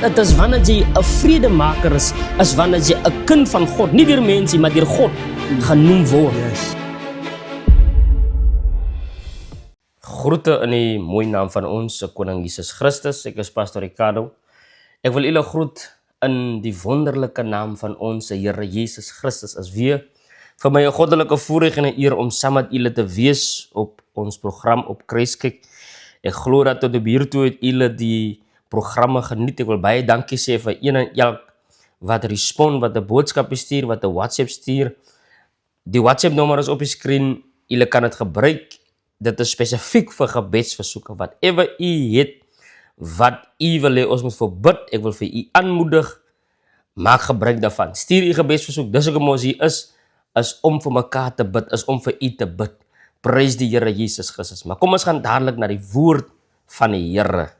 dit is wanneer jy 'n vredemaker is wanneer jy 'n kind van God, nie deur mense maar deur God genoem word. Yes. Groete in die mooi naam van ons Koning Jesus Christus. Ek is Pastor Ricardo. Ek wil julle groet in die wonderlike naam van ons Here Jesus Christus. Is weer vir my 'n goddelike voorreg en 'n eer om saam met julle te wees op ons program op Kruiskyk. Ek glo dat tot op hier toe het julle die programme geniet. Ek wil baie dankie sê vir een en elk wat respond, wat 'n boodskap stuur, wat 'n WhatsApp stuur. Die WhatsApp nommer is op die skerm. Julle kan dit gebruik. Dit is spesifiek vir gebedsversoeke. Whatever u het, wat u wil hê ons moet verbid, ek wil vir u aanmoedig, maak gebruik daarvan. Stuur u gebedsversoek. Dis hoekom ons hier is om vir mekaar te bid, is om vir u te bid. Prys die Here Jesus Christus. Maar kom ons gaan dadelik na die woord van die Here.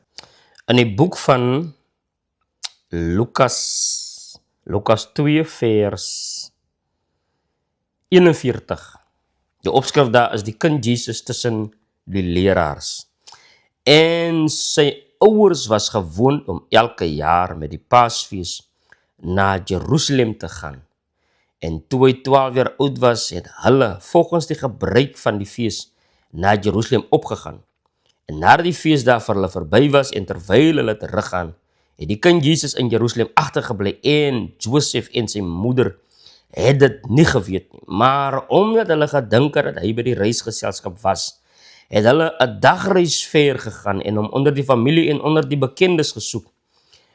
In die boek van Lukas 2 vers 41. Die opskrif daar is die kind Jesus tussen die leraars. En sy ouers was gewoond om elke jaar met die Paasfees na Jerusalem te gaan. En toe hy 12 jaar oud was, het hulle volgens die gebruik van die fees na Jerusalem opgegaan. En nadat die feesdag vir hulle verby was en terwyl hulle teruggaan, het die kind Jesus in Jerusalem agtergebly en Josef en sy moeder het dit nie geweet nie. Maar omdat hulle gedink het dat hy by die reisgeselskap was, het hulle 'n dagreis ver gegaan en hom onder die familie en onder die bekendes gesoek.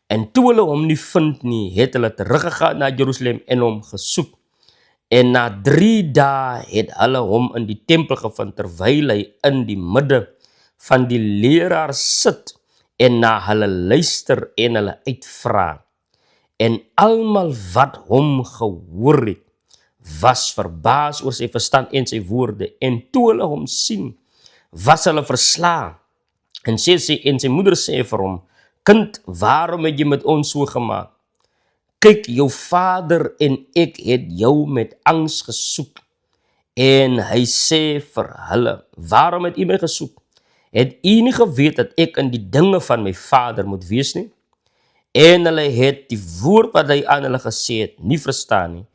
En toe hulle hom nie vind nie, het hulle teruggegaan na Jerusalem en hom gesoek. En na 3 dae het hulle hom in die tempel gevind terwyl hy in die midde van die leraars sit en na hulle luister en hulle uitvra. En almal wat hom gehoor het, was verbaas oor sy verstand en sy woorde. En toe hulle hom sien, was hulle verslaan. En sy moeder sê vir hom, kind, waarom het jy met ons so gemaak? Kyk, jou vader en ek het jou met angs gesoek. En hy sê vir hulle, waarom het u my gesoek? Het u nie geweet dat ek in die dinge van my vader moet wees nie? En hulle het die woord wat hy aan hulle gesê het, nie verstaan nie.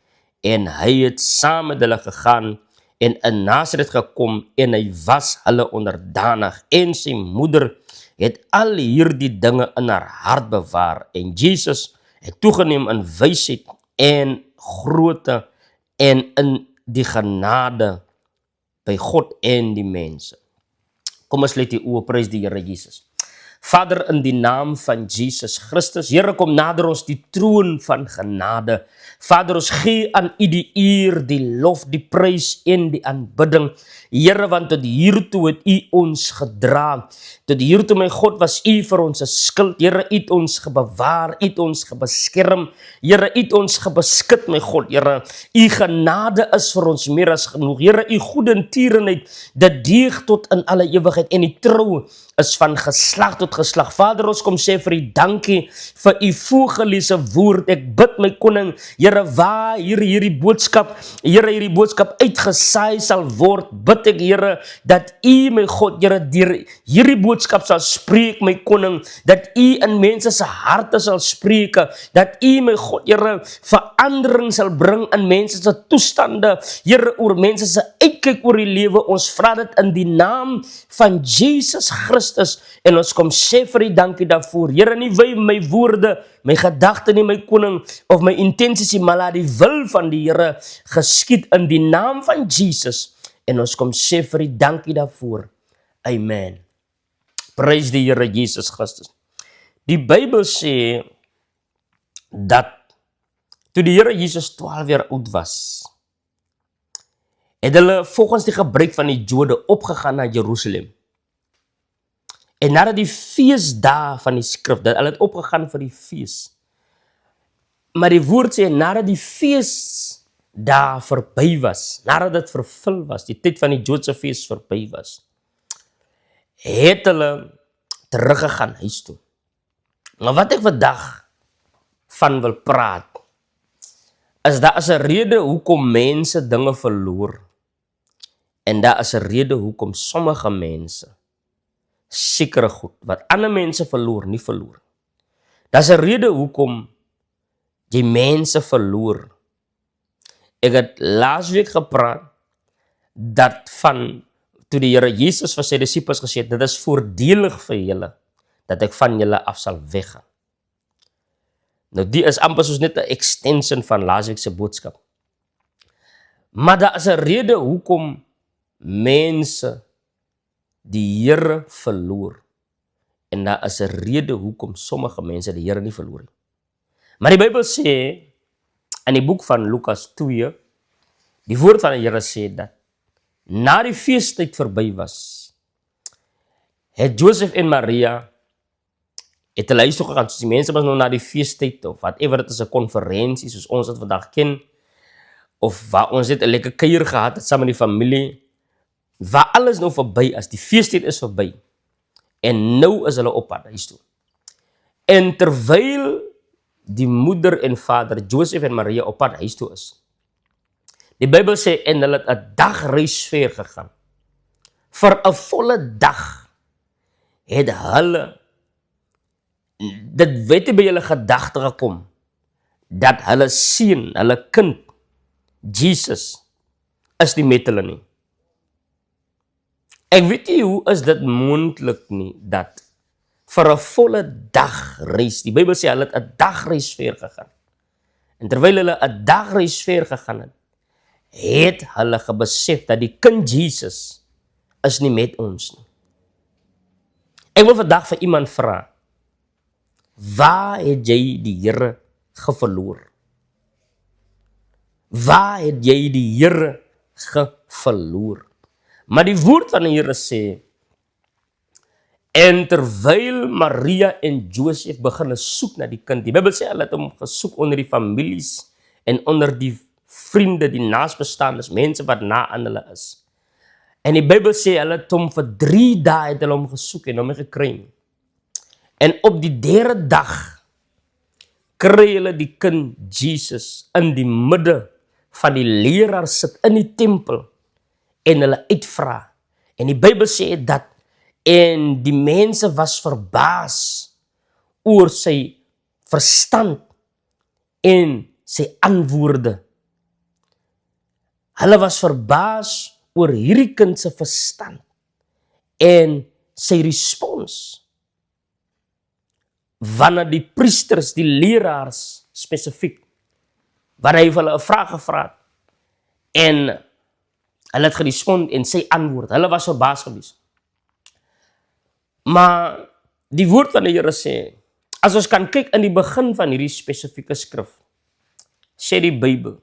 En hy het saam met hulle gegaan en in Nasaret gekom en hy was hulle onderdanig. En sy moeder het al hierdie dinge in haar hart bewaar. En Jesus het toegeneem in wysheid en grootte en in die genade by God en die mense. Kom ons sluit die oë, prys die Here Jesus. Vader, in die naam van Jesus Christus, Here, kom nader ons die troon van genade. Vader, ons gee aan u die eer, die lof, die prys en die aanbidding. Here, want tot hiertoe het u ons gedra. Tot hiertoe, my God, was u vir ons 'n skild. Here, u het ons gebewaar, u het ons gebeskerm. Here, u het ons gebeskik, my God. Here, u genade is vir ons meer as genoeg. Here, u goeie en tierenheid, dit deeg tot in alle ewigheid en die trou is van geslag tot geslag. Vader, ons kom sê vir u dankie vir u voorgeleese woord. Ek bid, my koning, Here, waar hierdie boodskap uitgesaai sal word, bid ek, Here, dat u, my God, Here, deur hierdie boodskap sal spreek, my koning, dat u in mense se harte sal spreek, dat u, my God, Here, verandering sal bring in mense se toestande, Here, oor mense se uitkyk oor die lewe. Ons vra dit in die naam van Jesus Christus en ons kom sê vir u dankie daarvoor. Here, nie wy my woorde, my gedagte nie, my koning, of my intensies nie, maar laat die wil van die Here geskied in die naam van Jesus. En ons kom sê vir u dankie daarvoor. Amen. Prys die Here Jesus Christus. Die Bybel sê dat toe die Here Jesus 12 jaar oud was, het hulle volgens die gebruik van die Jode opgegaan na Jerusalem. En nadat die feesdae van die skrif, dat hulle het opgegaan vir die fees. Maar die woord sê, nadat die feesdae verby was, nadat dit vervul was, die tyd van die Joodse fees verby was, het hulle teruggegaan huis toe. Maar wat ek vandag van wil praat, is daar is 'n rede hoekom mense dinge verloor. En daar is 'n rede hoekom sommige mense sekere goed wat ander mense verloor, nie verloor. Daar's 'n rede hoekom jy mense verloor. Ek het laasweek gepraat dat van toe die Here Jesus vir sy disippels gesê het, dit is voordelig vir julle dat ek van julle af sal weggaan. Nou die is amper soos net 'n extension van laasweek se boodskap. Maar daar is 'n rede hoekom mense die Here verloor. En daar is 'n rede hoekom sommige mense die Here nie verloor nie. Maar die Bybel sê in die boek van Lukas 2, die woord van die Here sê dat na die feestyd verby was, het Josef en Maria het hulle huis toe gegaan. Soos die mense was nou na die feestyd of whatever, dit is 'n konferensie soos ons dit vandag ken, of waar ons net 'n lekker kuier gehad het saam met die familie, waar alles nou verby is, die feestyd is verby. En nou is hulle op pad huis toe. En terwyl die moeder en vader, Josef en Maria, op pad huis toe is, die Bybel sê, en hulle het 'n dagreis ver gegaan. Vir 'n volle dag het hulle, dit weet by hulle gedagte gekom, dat hulle seun, hulle kind, Jesus, is nie met hulle nie. Ek weet nie hoe is dit moontlik nie, dat vir 'n volle dagreis, die Bybel sê hulle het 'n dagreis ver gegaan. En terwyl hulle 'n dagreis ver gegaan het hulle gebesef dat die kind Jesus is nie met ons nie. Ek wil vandag vir iemand vra, waar het jy die Here geverloor? Waar het jy die Here geverloor? Maar die woord van die Here sê, en terwyl Maria en Josef begin soek na die kind, die Bybel sê hulle het hom gesoek onder die families en onder die vriende, die naasbestaandes, mense wat na aan hulle is. En die Bybel sê hulle het hom vir 3 dae het hulle hom gesoek en hom nie gekry nie. En op die 3de dag kry hulle die kind Jesus in die midde van die leraars sit in die tempel en hulle uitvra. En die Bybel sê dat en die mense was verbaas oor sy verstand en sy antwoorde. Hulle was verbaas oor hierdie kind se verstand en sy respons. Wanneer die priesters, die leraars spesifiek, wanneer hy vir hulle 'n vraag gevra het en hulle het gerespond en sy antwoord, hulle was verbaas gewees. Maar die woord van die Here sê, as ons kan kyk in die begin van hierdie spesifieke skrif, sê die Bybel,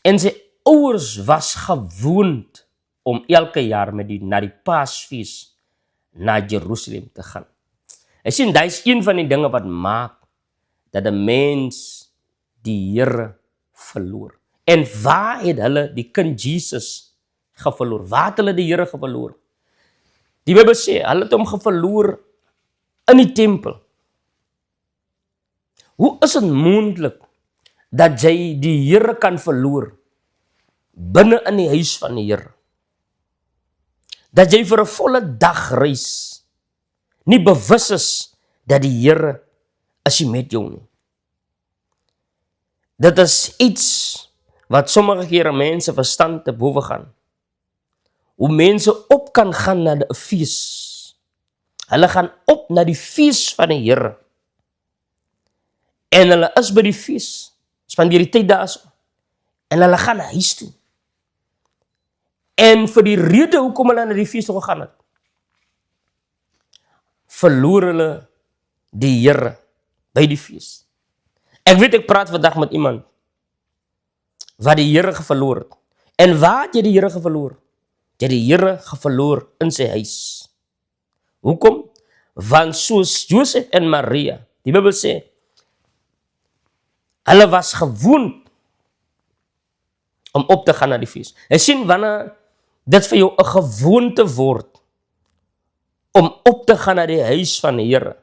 en sy ouers was gewoond om elke jaar na die Paasfees na Jerusalem te gaan. Hy sê, dit is een van die dinge wat maak dat 'n mens die Here verloor. En waar het hulle die kind Jesus geverloor? Waar het hulle die Here geverloor? Die Bybel sê, hulle het hom geverloor in die tempel. Hoe is dit moontlik dat jy die Here kan verloor binne in die huis van die Here? Dat jy vir 'n volle dag reis nie bewus is dat die Here is nie met jou nie. Dit is iets wat sommige kere mense verstand te bowe gaan. Hoe mense op kan gaan na 'n fees. Hulle gaan op na die fees van die Here. En hulle is by die fees, spandeer die tyd daar so, en hulle gaan na huis toe. En vir die rede hoekom hulle na die fees toe gegaan het, verloor hulle die Here by die fees. Ek weet ek praat vandag met iemand wat die Here geverloor het. En waar het jy die Here geverloor? Jy het die Here geverloor in sy huis. Hoekom? Want soos Josef en Maria, die Bybel sê, hulle was gewoond om op te gaan na die fees. Jy sien, wanneer dit vir jou 'n gewoonte word om op te gaan na die huis van die Here,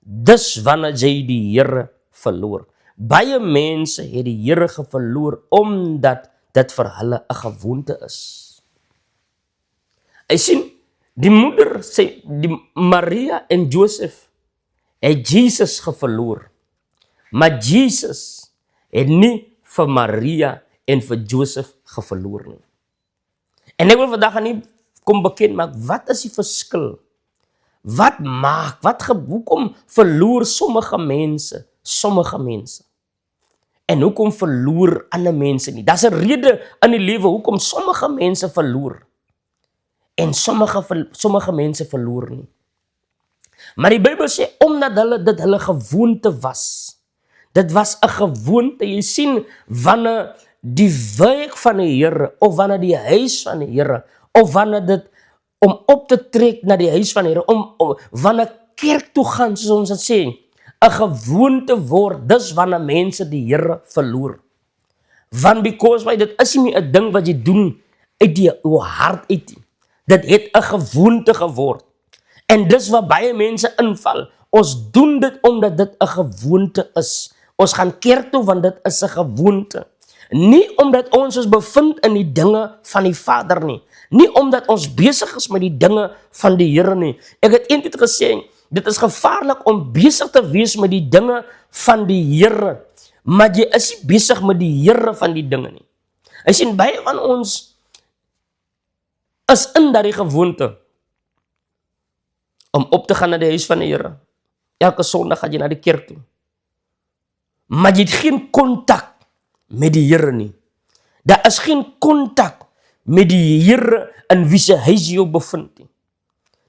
dis wanneer jy die Here verloor. Baie mense het die Here verloor omdat dit vir hulle 'n gewoonte is. Jy sien, Die moeder, die Maria en Joseph, het Jesus geverloor. Maar Jesus het nie vir Maria en vir Joseph geverloor nie. En ek wil vandag aan nie kom bekend maak, wat is die verskil? Wat maak, hoekom verloor sommige mense? En hoekom verloor ander mense nie? Daar's 'n rede in die lewe hoekom sommige mense verloor. En sommige mense verloor nie. Maar die Bybel sê, omdat dit hulle gewoonte was. Dit was 'n gewoonte. Jy sien, wanneer die werk van die Here, of wanneer die huis van die Here, of wanneer dit om op te trek na die huis van die Here, wanneer kerk toe gaan, soos ons dit sê, 'n gewoonte word, dis wanneer mense die Here verloor. Want because dit is nie 'n ding wat jy doen uit jou hart uit. Dit het 'n gewoonte geword. En dis waar baie mense inval. Ons doen dit omdat dit 'n gewoonte is. Ons gaan kerk toe want dit is 'n gewoonte. Nie omdat ons bevind in die dinge van die Vader nie. Nie omdat ons besig is met die dinge van die Here nie. Ek het eendag gesê, dit is gevaarlik om besig te wees met die dinge van die Here, maar jy is nie besig met die Here van die dinge nie. Hy sien, baie van ons is in daardie gewoonte om op te gaan na die huis van die Here. Elke Sondag gaan jy na die kerk toe. Maar jy het geen kontak met die Here nie. Daar is geen kontak met die Here in wie se huis jy bevind nie.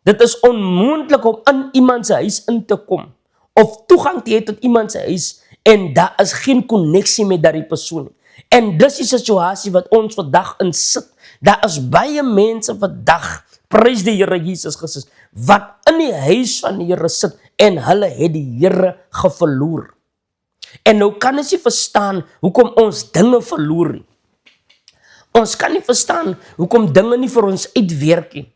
Dit is onmoontlik om in iemand se huis in te kom of toegang te hê tot iemand se huis en daar is geen koneksie met daardie persoon nie. En dis die situasie wat ons vandag in sit. Daar is baie mense vandag, prys die Here Jesus Christus, wat in die huis van die Here sit en hulle het die Here geverloor. En nou kan ons nie verstaan hoekom ons dinge verloor nie. Ons kan nie verstaan hoekom dinge nie vir ons uitwerk nie.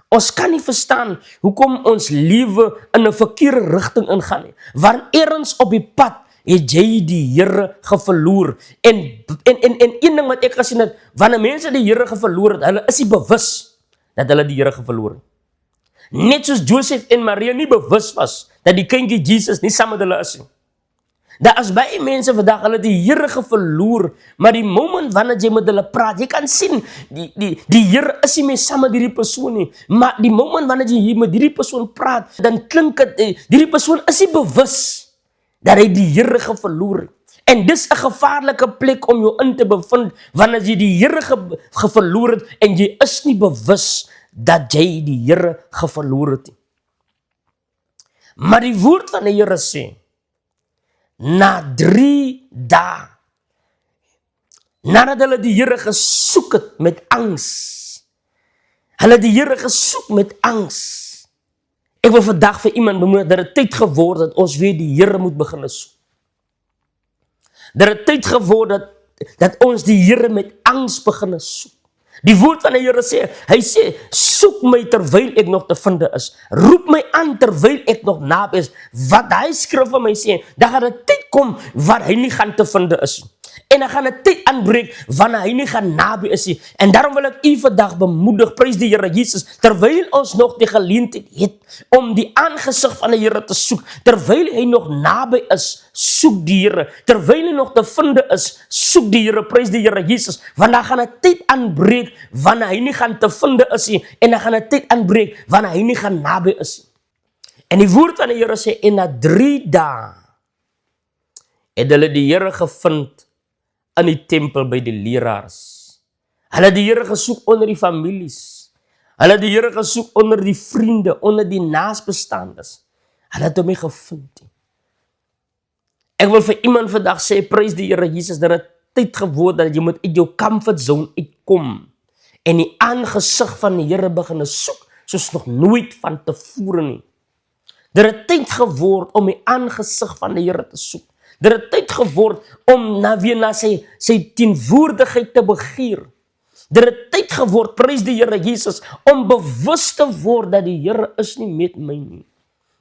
Ons kan nie verstaan hoekom ons lewe in 'n verkeerde rigting ingaan nie. Want ergens op die pad het jy die Here geverloor. En een ding wat ek gesien het, wanneer mense die Here geverloor het, hulle is nie bewus dat hulle die Here geverloor het. Net soos Joseph en Maria nie bewus was dat die kindjie Jesus nie saam met hulle is nie. Daar is baie mense vandag, hulle die Here geverloor, maar die moment wanneer jy met hulle praat, jy kan sien, die Here is nie meer saam met hierdie persoon nie, maar die moment wanneer jy met hierdie persoon praat, dan klink dit, hierdie persoon is nie bewus dat hy die Here geverloor het. En dis 'n gevaarlike plek om jou in te bevind, wanneer jy die Here geverloor het, en jy is nie bewus dat jy die Here geverloor het. Maar die woord van die Here sê, na 3 dae, nadat hulle die Here gesoek het met angs, hulle die Here gesoek met angs. Ek wil vandag vir iemand bemoedig dat dit tyd geword dat ons weer die Here moet begin soek. Dat dit tyd geword dat ons die Here met angs begin soek. Die woord van die Here sê, hy sê, soek my terwyl ek nog te vind is. Roep my aan terwyl ek nog naby is. Wat hy skrif van my sê, dan gaan 'n tyd kom waar hy nie gaan te vind is. En dan gaan 'n tyd aanbreek wanneer hy nie gaan naby is nie. En daarom wil ek u vandag bemoedig, prys die Here Jesus, terwyl ons nog die geleentheid het om die aangesig van die Here te soek, terwyl hy nog naby is, soek die Here. Terwyl hy nog te vind is, soek die Here, prys die Here Jesus, want dan gaan 'n tyd aanbreek wanneer hy nie gaan te vind is nie, en dan gaan 'n tyd aanbreek wanneer hy nie gaan naby is nie. En die woord van die Here sê, en na 3 dae het hulle die Here gevind in die tempel by die leraars. Hulle het die Here gesoek onder die families. Hulle het die Here gesoek onder die vriende, onder die naasbestaandes. Hulle het hom nie gevind nie. Ek wil vir iemand vandag sê, prys die Here Jesus, dat dit tyd geword dat jy moet uit jou comfort zone uitkom en die aangesig van die Here begin soek, soos nog nooit van tevore nie. Dat dit tyd geword om die aangesig van die Here te soek. Dat het tyd geword om weer na sy teenwoordigheid te begeer. Dat het tyd geword, prys die Here Jesus, om bewus te word dat die Here is nie met my nie.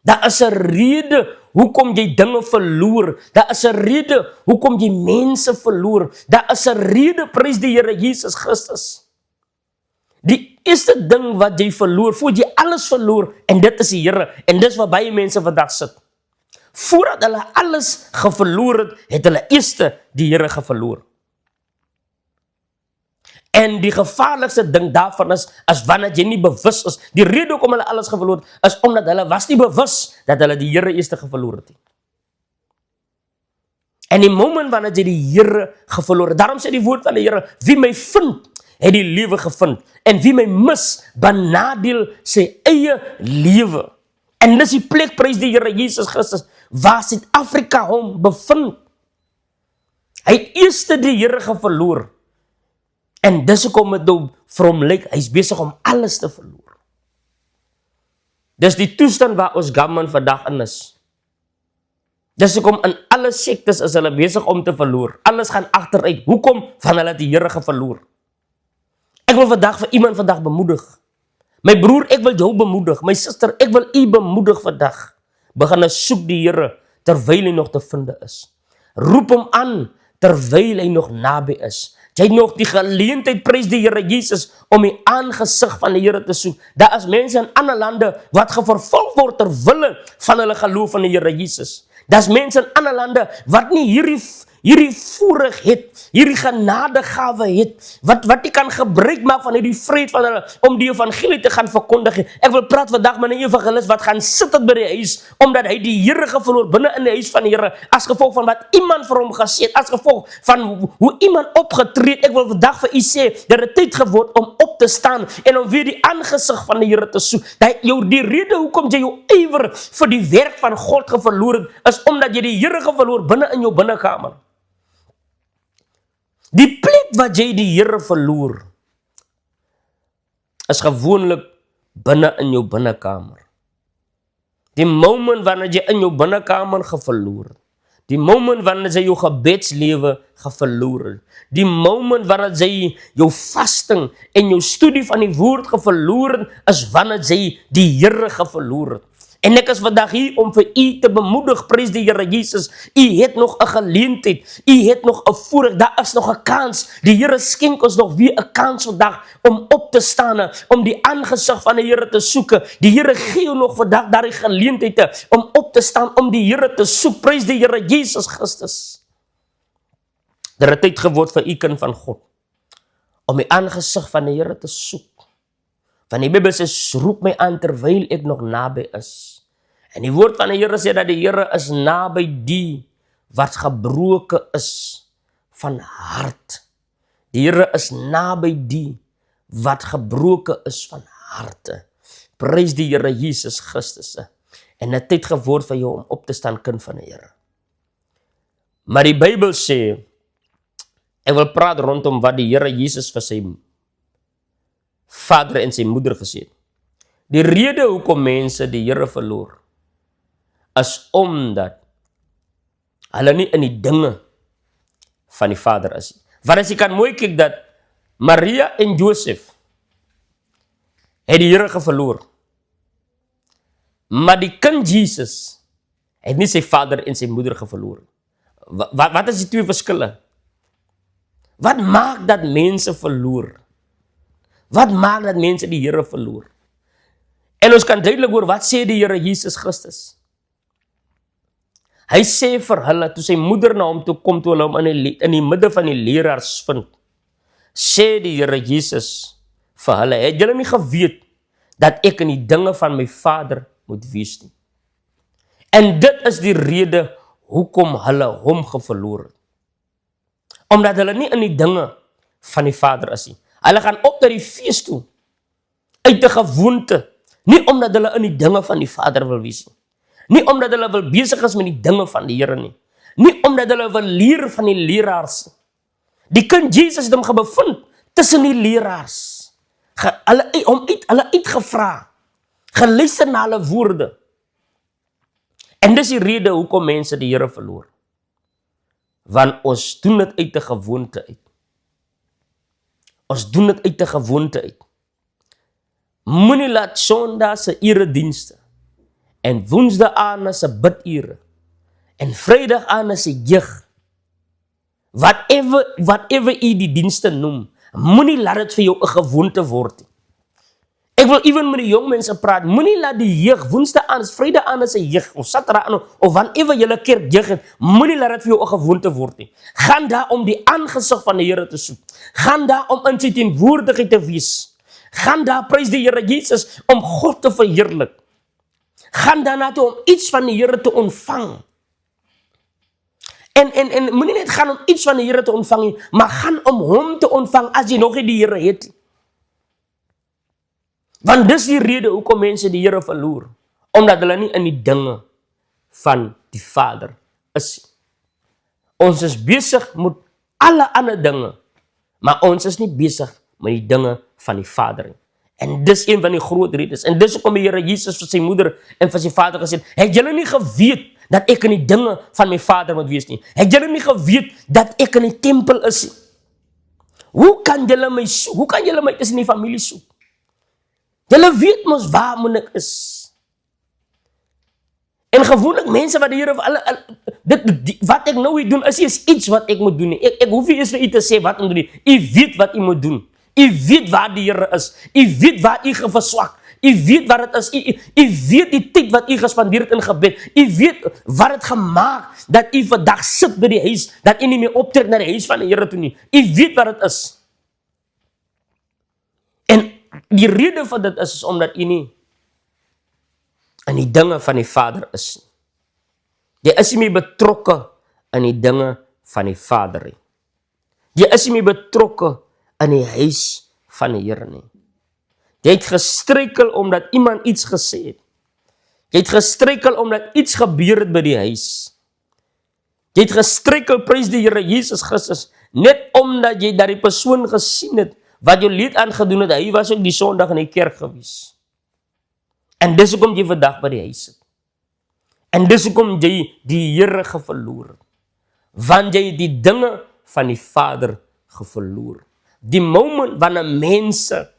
Daar is 'n rede hoekom jy dinge verloor. Daar is 'n rede hoekom jy mense verloor. Daar is 'n rede, prys die Here Jesus Christus. Die eerste ding wat jy verloor, voordat jy alles verloor, en dit is die Here, en dis waar baie mense vandag sit. Voordat hulle alles geverloor het, het hulle eerste die Here geverloor. En die gevaarlikste ding daarvan is wanneer jy nie bewus is. Die rede hoekom hulle alles geverloor het, is omdat hulle was nie bewus dat hulle die Here eerste geverloor het. En die moment wanneer jy die Here geverloor het, daarom sê die woord van die Here, wie my vind, het die lewe gevind. En wie my mis, benadeel sy eie lewe. En dis die plek, prys die Here Jesus Christus, waar Suid-Afrika hom bevind. Hy het eerste die Here geverloor. En dis hoekom het nou vir hom lyk, hy is besig om alles te verloor. Dis die toestand waar ons gammon vandag in is. Dis hoekom in alle sektes is hulle besig om te verloor. Alles gaan agteruit. Hoekom? Van hulle het die Here geverloor. Ek wil vandag vir iemand vandag bemoedig. My broer, ek wil jou bemoedig. My suster, ek wil u bemoedig vandag. Begin soek die Here terwyl hy nog te vind is. Roep hom aan terwyl hy nog naby is. Jy het nog die geleentheid, prys die Here Jesus, om die aangesig van die Here te soek. Daar is mense in ander lande wat gevervolg word terwille van hulle geloof in die Here Jesus. Daar is mense in ander lande wat nie hierdie voorreg het, hierdie genadegawe het, wat die kan gebruik maak van hierdie vryheid van hulle, om die evangelie te gaan verkondig. Ek wil praat vandag met 'n evangelis wat gaan sit by die huis, omdat hy die Here geverloor binne in die huis van die Here, as gevolg van wat iemand vir hom gesê het, as gevolg van hoe iemand opgetree het. Ek wil vandag vir u sê, dat dit tyd geword om op te staan, en om weer die aangesig van die Here te soek. Die rede hoekom jy jou ywer vir die werk van God geverloor het, is omdat jy die Here geverloor binne in jou binnekamer. Die plek wat jy die Here verloor, is gewoonlik binne in jou binnekamer. Die moment wanneer jy in jou binnekamer geverloor, die moment wanneer jy jou gebedslewe geverloor, die moment wanneer jy jou vasting en jou studie van die woord geverloor, is wanneer jy die Here geverloor het. En ek is vandag hier om vir u te bemoedig, prys die Here Jesus. U het nog 'n geleentheid, u het nog 'n voorreg, daar is nog 'n kans. Die Here skenk ons nog weer 'n kans vandag om op te staan, om die aangesig van die Here te soek. Die Here gee jou nog vandag daardie geleentheid om op te staan, om die Here te soek. Prys die Here Jesus Christus. Dit het tyd geword vir u kind van God, om die aangesig van die Here te soek. Van die Bybel sê, roep my aan terwyl ek nog naby is. En die woord van die Here sê dat die Here is naby die wat gebroken is van hart. Die Here is naby die wat gebroken is van harte. Prys die Here Jesus Christus. En dit het geword vir jou om op te staan, kind van die Here. Maar die Bybel sê, ek wil praat rondom wat die Here Jesus vir sy vader en sy moeder gesê het. Die rede hoekom mense die Here verloor, is omdat hulle nie in die dinge van die Vader is. Want as jy kan mooi kyk dat Maria en Josef het die Here verloor, maar die kind Jesus het nie sy vader en sy moeder verloor. Wat is die twee verskille? Wat maak dat mense verloor? Wat maak dat mense die Here verloor? En ons kan duidelik hoor, wat sê die Here Jesus Christus? Hy sê vir hulle, toe sy moeder na hom toe kom, toe hulle hom in die midde van die leraars vind, sê die Here Jesus vir hulle, het julle nie geweet, dat ek in die dinge van my Vader moet wees nie? En dit is die rede, hoekom hulle hom verloor het. Omdat hulle nie in die dinge van die Vader is nie. Hulle gaan op na die fees toe, uit 'n gewoonte, nie omdat hulle in die dinge van die Vader wil wees nie. Nie omdat hulle wil besig is met die dinge van die Here nie. Nie omdat hulle wil leer van die leraars. Die kind Jesus het hom gebevind tussen die leraars. Hulle uitgevra, geluister na hulle woorde. En dis die rede hoekom mense die Here verloor. Want ons doen dit uit 'n gewoonte uit. Ons doen dit uit 'n gewoonte uit. Moenie laat Sondag se eredienste en Woensdae aan se bidure en Vrydag aan se jeug, whatever u die dienste noem, moenie laat dit vir jou 'n gewoonte word nie. Ek wil even met die jong mense praat. Moenie laat die jeug, woensdag aan, vrydag aan is 'n jeug, of saterdag aan, of wanneer julle kerk jeug het, moenie laat dit vir jou 'n gewoonte word nie. Gaan daar om die aangesig van die Here te soek. Gaan daar om in sy teenwoordigheid te wees. Gaan daar, prys die Here Jesus, om God te verheerlik. Gaan daarna toe om iets van die Here te ontvang. En moenie net gaan om iets van die Here te ontvang nie, maar gaan om hom te ontvang as jy nog nie die Here het. Want dis die rede hoekom mense die Here verloor. Omdat hulle nie in die dinge van die Vader is. Ons is besig met alle ander dinge, maar ons is nie besig met die dinge van die Vader nie. En dis een van die groot redes. En dis hoekom die Here Jesus vir sy moeder en vir sy vader gesê het julle nie geweet dat ek in die dinge van my Vader moet wees nie? Het julle nie geweet dat ek in die tempel is nie? Hoe kan julle my soek? Hoe kan julle my tussen die familie soek? Julle weet mos waar moet ek is. En gewoonlik mense wat die Here wat ek nou hier doen is iets wat ek moet doen nie. Ek hoef nie eens vir u te sê wat om te doen. U weet wat u moet doen. U weet waar die Here is. U weet waar u verswak. U weet wat dit is. U weet die tyd wat u gespandeer het in gebed. U weet wat het gemaak dat u vandag sit by die huis, dat u nie meer optrek na die huis van die Here toe nie. U weet wat dit is. En die rede van dit is omdat u nie in die dinge van die Vader is. Jy is nie meer betrokke in die dinge van die Vader nie. Jy is nie meer betrokke in die huis van die Here nie. Jy het gestruikel omdat iemand iets gesê het. Jy het gestruikel omdat iets gebeur het by die huis. Jy het gestruikel, prys die Here Jesus Christus, net omdat jy dat die persoon gesien het, wat jou leed aangedoen het, hy was ook die Sondag in die kerk gewees. En dis hoekom jy vandag by die huis het. En dis hoekom jy die Here geverloor het. Want jy die dinge van die Vader geverloor. Die moment wanneer mense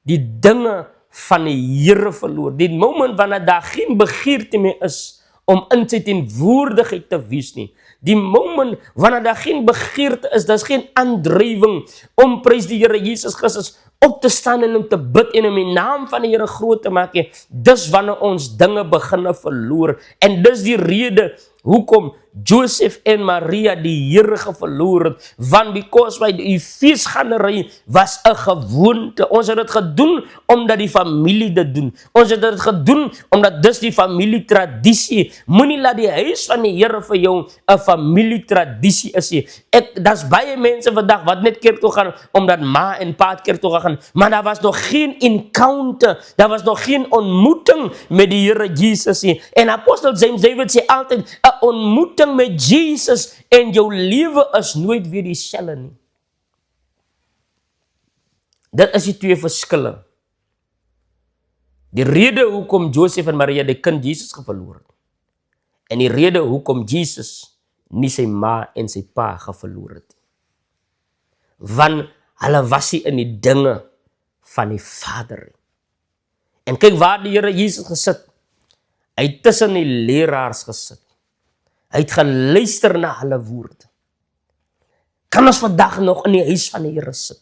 die dinge van die Here verloor, die moment wanneer daar geen begeerte meer is om in sy teenwoordigheid te wees nie, die moment wanneer daar geen begeerte is, daar's geen aandrywing om, prys die Here Jesus Christus, op te staan en om te bid en om die naam van die Here groot te maak, dis wanneer ons dinge beginne verloor. En dis die rede hoekom Joseph en Maria die Here verloor het, want because die feesgannery was 'n gewoonte. Ons het dit gedoen omdat die familie dit doen. Ons het dit gedoen omdat dis die familietradisie. Moenie laat die huis van die Here vir jou 'n familietradisie is nie. Daar's baie mense vandag wat net kerk toe gaan omdat ma en pa kerk toe gaan, maar daar was nog geen encounter, daar was nog geen ontmoeting met die Here Jesus nie. En apostel James David sê altyd 'n ontmoeting met Jesus en jou lewe is nooit weer dieselfde nie. Dit is die twee verskille. Die rede hoekom Joseph en Maria die kind Jesus verloor het. En die rede hoekom Jesus nie sy ma en sy pa verloor het. Want hulle was nie in die dinge van die Vader. En kyk waar die Here Jesus gesit. Hy het tussen die leraars gesit. Hy het geluister na hulle woord. Kan ons vandag nog in die huis van die Here sit?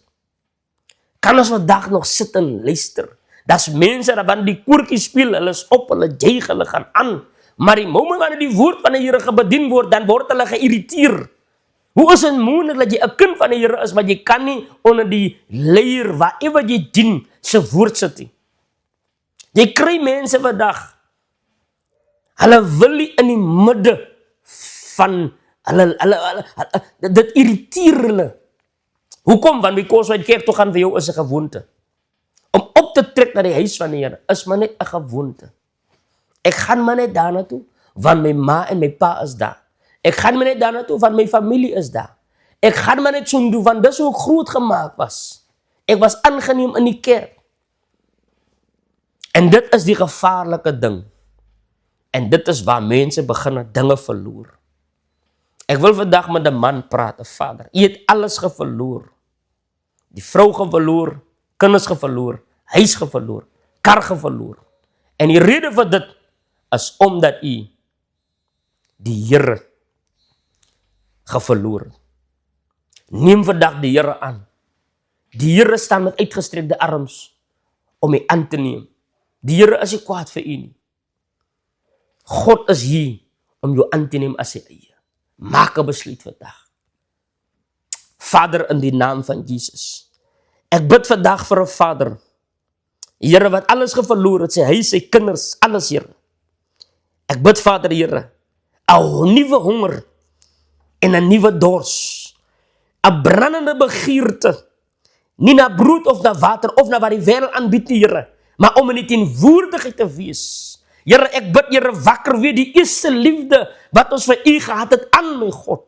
Kan ons vandag nog sit en luister? Daar's mense wat wanneer die koortjie speel, hulle is op, hulle juig, hulle gaan aan. Maar die moment wanneer die woord van die Here gebedien word, dan word hulle geïrriteer. Hoe is het moontlik dat jy 'n kind van die Here is, maar jy kan nie onder die leier waarever jy dien se woord sit nie? Jy kry mense vandag, hulle wil nie in die midde van dit irriteer hulle. Hoekom? Want because jy kerk toe gaan vir jou is 'n gewoonte. Om op te trek na die huis van die Here is maar net 'n gewoonte. Ek gaan maar net daarna toe, want my ma en my pa is daar. Ek gaan maar net daarna toe, want my familie is daar. Ek gaan maar net so doen, want dis hoe ek groot gemaak was. Ek was aangeneem in die kerk. En dit is die gevaarlike ding. En dit is waar mense begin dinge verloor. Ek wil vandag met 'n man praat, 'n vader. Hy het alles geverloor. Die vrou geverloor, kinders geverloor, huis geverloor, kar geverloor. En die rede vir dit is omdat hy die Here geverloor het. Neem vandag die Here aan. Die Here staan met uitgestrekte arms om U aan te neem. Die Here is nie kwaad vir U nie. God is hier om jou aan te neem as sy eie. Maak 'n besluit vandag. Vader, in die naam van Jesus. Ek bid vandag vir 'n vader, Here, wat alles verloor het, sy huis, sy kinders, alles, Here. Ek bid, Vader, Here, 'n nuwe honger en 'n nuwe dors, 'n brandende begeerte, nie na brood of na water of na wat die wêreld aanbied, Here, maar om in die teenwoordigheid te wees. Here, ek bid, Here, wakker weer die eerste liefde wat ons vir U gehad het aan, my God.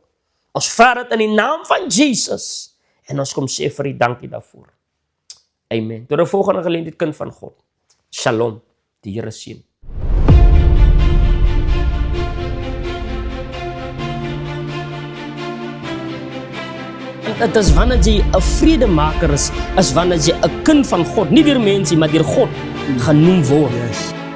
Ons vra dit in die naam van Jesus en ons kom sê vir U dankie daarvoor. Amen. Tot 'n volgende geleentheid, kind van God. Shalom. Die Here seën. Het is wanneer jy 'n vredemaker is wanneer jy 'n kind van God, nie deur mense, maar deur God genoem word. Yes.